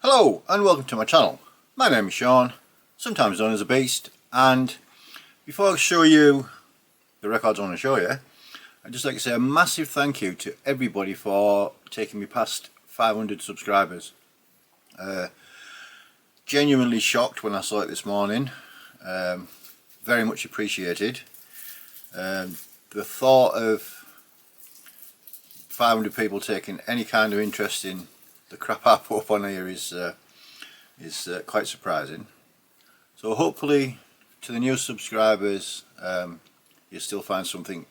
Hello and welcome to my channel. My name is Sean, sometimes known as a Beast, and before I show you the records I want to show you, I'd just like to say a massive thank you to everybody for taking me past 500 subscribers. Genuinely shocked when I saw it this morning. Very much appreciated. The thought of 500 people taking any kind of interest in the crap I put up on here is quite surprising. So hopefully to the new subscribers you still find something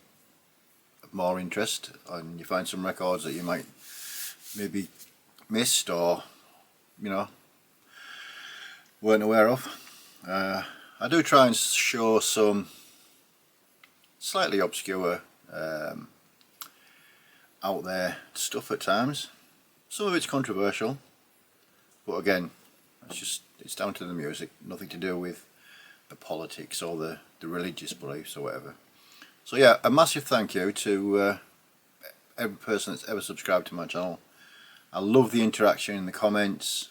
of more interest, and you find some records that you might maybe missed or weren't aware of. I do try and show some slightly obscure out there stuff at times. Some of it's controversial, but again, it's down to the music, nothing to do with the politics or the religious beliefs or whatever. So yeah, a massive thank you to every person that's ever subscribed to my channel. I love the interaction in the comments,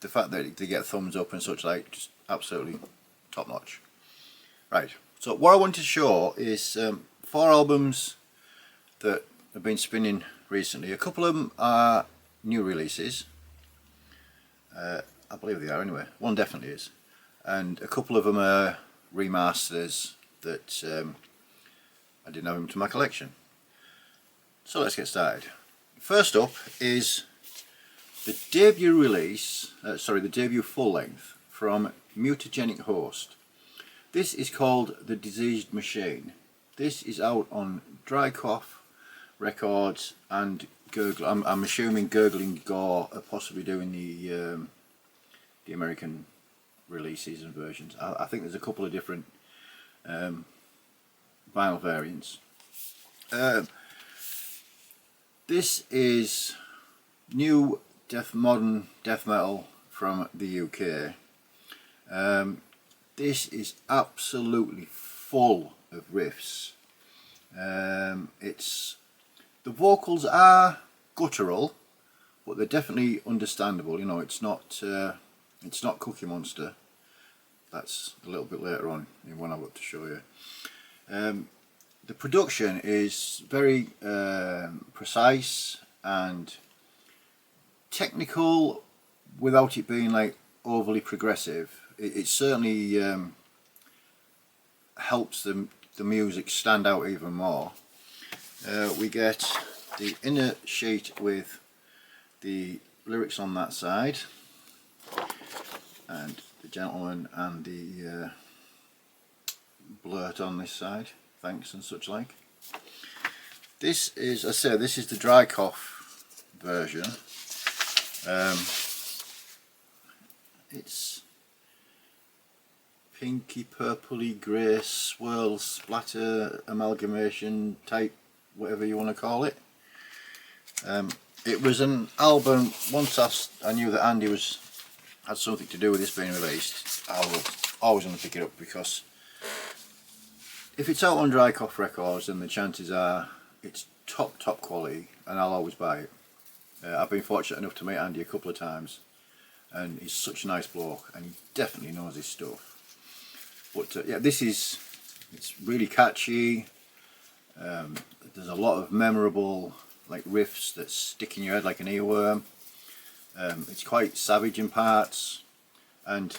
the fact that they get thumbs up and such like, just absolutely top notch. Right, so what I want to show is 4 albums that have been spinning recently. A couple of them are new releases, I believe they are anyway, one definitely is, and a couple of them are remasters that I didn't have into my collection. So let's get started. First up is the debut release, the debut full length from Mutagenic Host. This is called The Diseased Machine. This is out on Dry Cough Records and Gurgle. I'm assuming Gurgling Gore are possibly doing the American releases and versions. I think there's a couple of different vinyl variants. This is new modern death metal from the UK. This is absolutely full of riffs. The vocals are guttural, but they're definitely understandable. You know, it's not Cookie Monster. That's a little bit later on in one I've got to show you. The production is very precise and technical without it being like overly progressive. It certainly helps the music stand out even more. We get the inner sheet with the lyrics on that side, and the gentleman and the blurt on this side, thanks and such like. This is, as I say, this is the Dry Cough version. It's pinky purpley grey swirl splatter amalgamation type, whatever you want to call it. It was an album, once I knew that Andy had something to do with this being released, I was always going to pick it up, because if it's out on Dry Cough Records, then the chances are it's top quality, and I'll always buy it. I've been fortunate enough to meet Andy a couple of times, and he's such a nice bloke, and he definitely knows his stuff. But yeah, it's really catchy. There's a lot of memorable like riffs that stick in your head like an earworm. It's quite savage in parts, and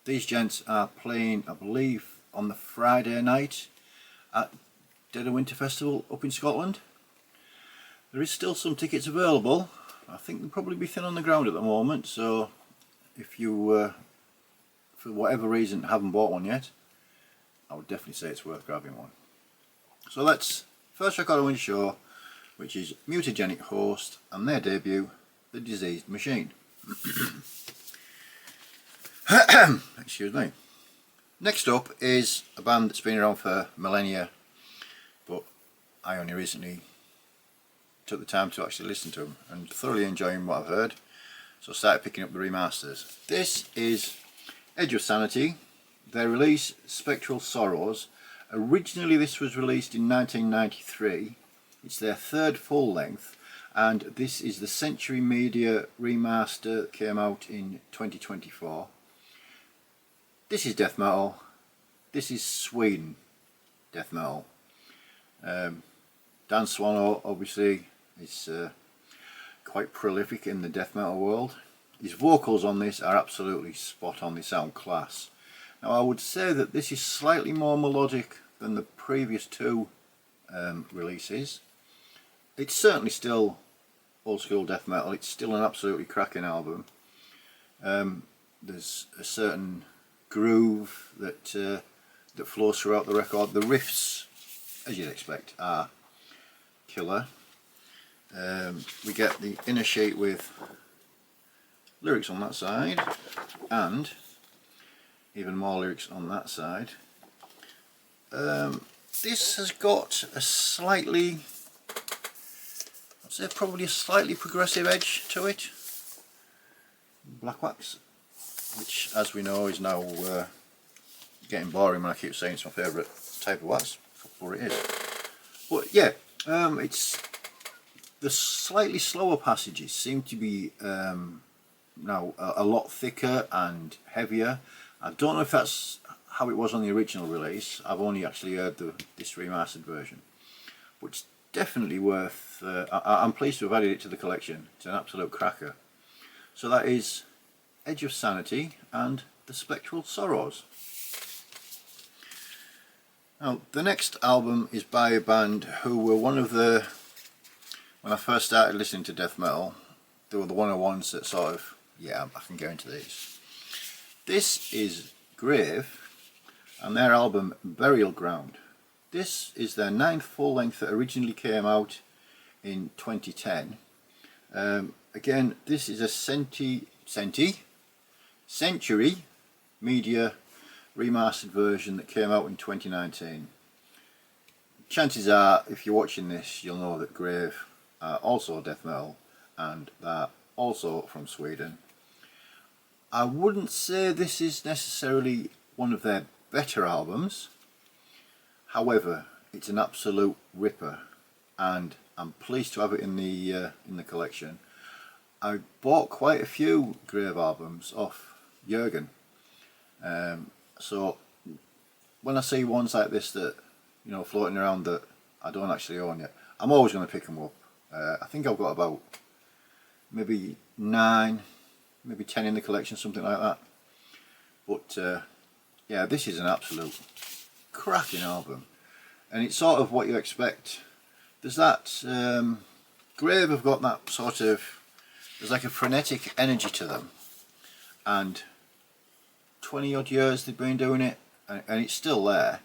these gents are playing, I believe, on the Friday night at Dead of Winter Festival up in Scotland. There is still some tickets available. I think they'll probably be thin on the ground at the moment, so if you for whatever reason haven't bought one yet, I would definitely say it's worth grabbing one. So that's first record I want to show, which is Mutagenic Host and their debut, The Diseased Machine. Excuse me. Next up is a band that's been around for millennia, but I only recently took the time to actually listen to them and thoroughly enjoying what I've heard, so I started picking up the remasters. This is Edge of Sanity. Their release, Spectral Sorrows. Originally this was released in 1993. It's their third full length, and this is the Century Media remaster that came out in 2024. This is death metal. This is Sweden death metal. Dan Swano obviously is quite prolific in the death metal world. His vocals on this are absolutely spot on. They sound class. Now I would say that this is slightly more melodic than the previous two releases. It's certainly still old school death metal. It's still an absolutely cracking album. There's a certain groove that that flows throughout the record. The riffs, as you'd expect, are killer. We get the inner sheet with lyrics on that side, and even more lyrics on that side. This has got a slightly, I'd say probably a slightly progressive edge to it. Black wax, which as we know is now getting boring when I keep saying it's my favourite type of wax, but it is. But yeah, it's the slightly slower passages seem to be now a lot thicker and heavier. I don't know if that's how it was on the original release. I've only actually heard this remastered version, but it's definitely worth. I'm pleased to have added it to the collection. It's an absolute cracker. So that is Edge of Sanity and The Spectral Sorrows. Now the next album is by a band who were one of the, when I first started listening to death metal, they were the ones that sort of, yeah, I can go into these. This is Grave and their album Burial Ground. This is their 9th full length that originally came out in 2010. Again, this is a Century Media remastered version that came out in 2019. Chances are, if you're watching this, you'll know that Grave are also death metal and they're also from Sweden. I wouldn't say this is necessarily one of their better albums. However, it's an absolute ripper, and I'm pleased to have it in the collection. I bought quite a few Grave albums off Jürgen, so when I see ones like this that, you know, floating around that I don't actually own yet, I'm always going to pick them up. I think I've got about maybe 9, maybe 10 in the collection, something like that. But yeah, this is an absolute cracking album, and it's sort of what you expect. There's that Grave have got that sort of, there's like a frenetic energy to them, and 20 odd years they've been doing it, and it's still there.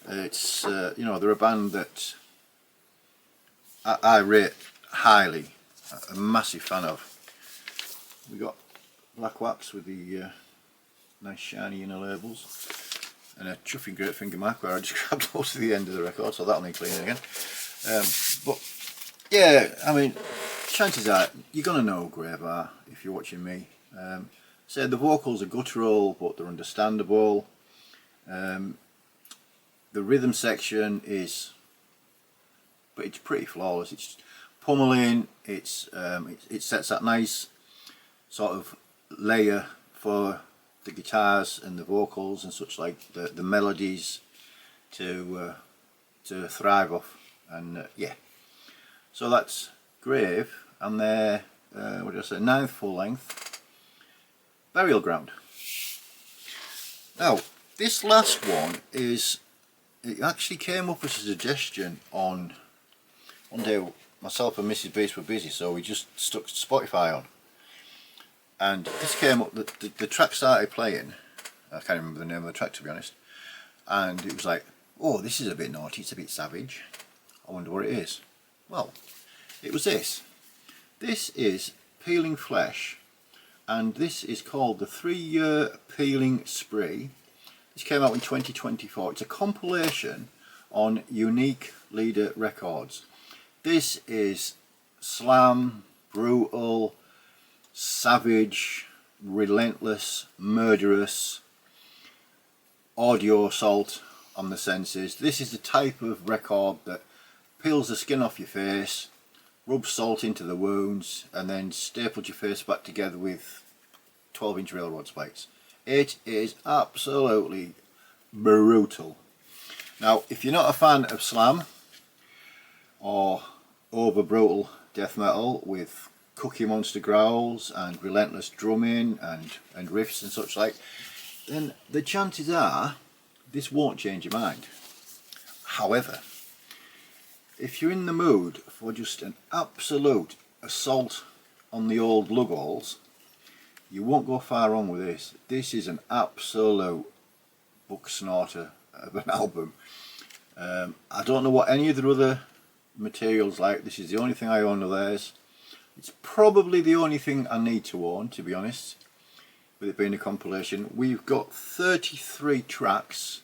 It's you know, they're a band that I rate highly, a massive fan of. We got black wax with the nice shiny inner labels, and a chuffing great finger mark where I just grabbed hold to the end of the record, so that'll need cleaning again. But yeah, I mean, chances are you're gonna know Grave are if you're watching me. Say the vocals are guttural, but they're understandable. The rhythm section is, but it's pretty flawless. It's pummeling. It sets that nice sort of layer for the guitars and the vocals and such, like the melodies to thrive off. And yeah, so that's Grave and their what did I say, 9th full length, Burial Ground. Now this last one is, it actually came up as a suggestion on one day. Myself and Mrs. Beast were busy, so we just stuck Spotify on, and this came up, the track started playing. I can't remember the name of the track, to be honest, and it was like, oh, this is a bit naughty, it's a bit savage, I wonder what it is. Well, it was this. This is Peeling Flesh, and this is called the 3-Year Peeling Spree. This came out in 2024. It's a compilation on Unique Leader Records. This is slam, brutal, savage, relentless, murderous, audio assault on the senses. This is the type of record that peels the skin off your face, rubbed salt into the wounds, and then stapled your face back together with 12-inch railroad spikes. It is absolutely brutal. Now, if you're not a fan of slam or over brutal death metal with Cookie Monster growls and relentless drumming and riffs and such like, then the chances are this won't change your mind. However, if you're in the mood for just an absolute assault on the old lug holes, you won't go far wrong with this. This is an absolute book snorter of an album. I don't know what any of the other materials like. This is the only thing I own of theirs. It's probably the only thing I need to own, to be honest, with it being a compilation. We've got 33 tracks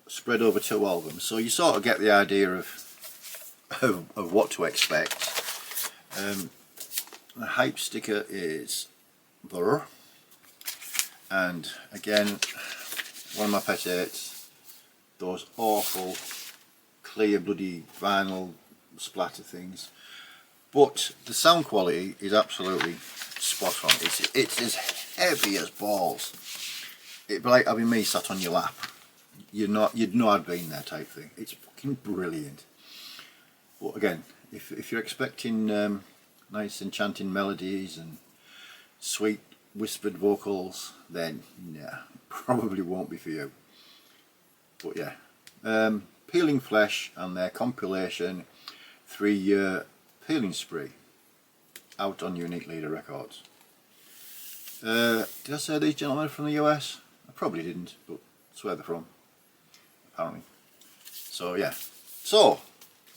spread over 2 albums, so you sort of get the idea of what to expect. The hype sticker is there, and again, one of my pet hates, those awful clear bloody vinyl splatter things. But the sound quality is absolutely spot on. It's as heavy as balls. It'd be like having me sat on your lap. You'd know I'd been there type thing. It's fucking brilliant. But again, if you're expecting nice enchanting melodies and sweet whispered vocals, then yeah, probably won't be for you. But yeah, Peeling Flesh and their compilation 3-year Peeling Spree, out on Unique Leader Records. Did I say these gentlemen are from the US? I probably didn't, but that's where they're from, apparently. So yeah, so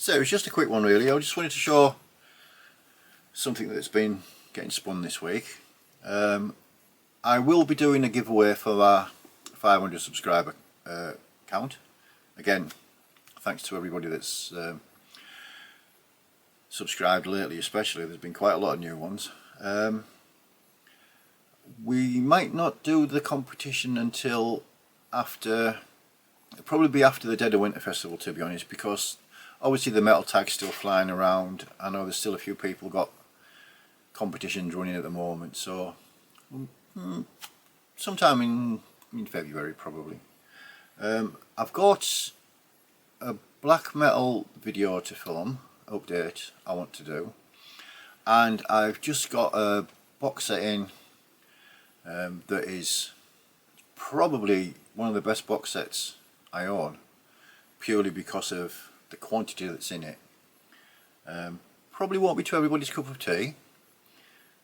it was just a quick one really. I just wanted to show something that's been getting spun this week. I will be doing a giveaway for our 500 subscriber count. Again, thanks to everybody that's subscribed lately, especially. There's been quite a lot of new ones. We might not do the competition until after, it'll probably be after the Dead of Winter Festival, to be honest, because obviously the metal tag's still flying around. I know there's still a few people got competitions running at the moment, so sometime in February probably. I've got a black metal video to film update I want to do, and I've just got a box set in that is probably one of the best box sets I own, purely because of the quantity that's in it. Probably won't be to everybody's cup of tea.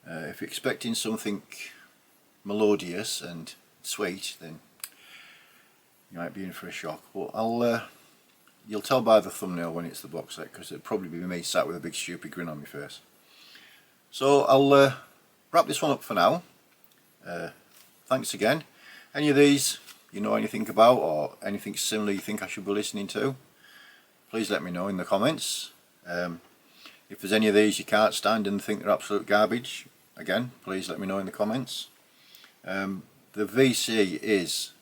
If you're expecting something melodious and sweet, then you might be in for a shock. But you'll tell by the thumbnail when it's the box set, because it'll probably be me sat with a big stupid grin on my face. So I'll wrap this one up for now. Thanks again. Any of these you know anything about, or anything similar you think I should be listening to, please let me know in the comments. If there's any of these you can't stand and think they're absolute garbage, again, please let me know in the comments. The VC is,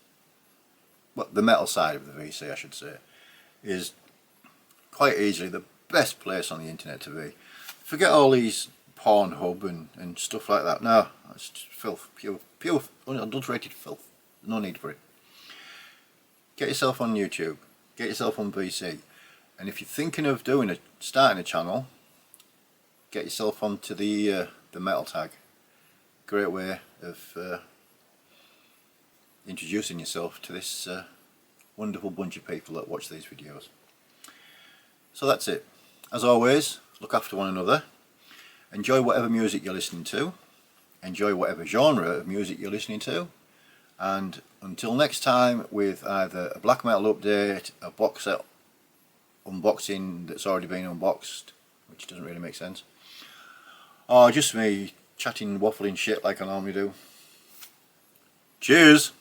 well, the metal side of the VC I should say, is quite easily the best place on the internet to be. Forget all these Pornhub and stuff like that. No, it's just filth, pure unadulterated filth. No need for it. Get yourself on YouTube, get yourself on VC, and if you're thinking of starting a channel, get yourself onto the metal tag. Great way of introducing yourself to this wonderful bunch of people that watch these videos. So that's it. As always, look after one another, enjoy whatever music you're listening to, enjoy whatever genre of music you're listening to, and until next time, with either a black metal update, a box set unboxing that's already been unboxed, which doesn't really make sense, or just me chatting, waffling shit like I normally do. Cheers!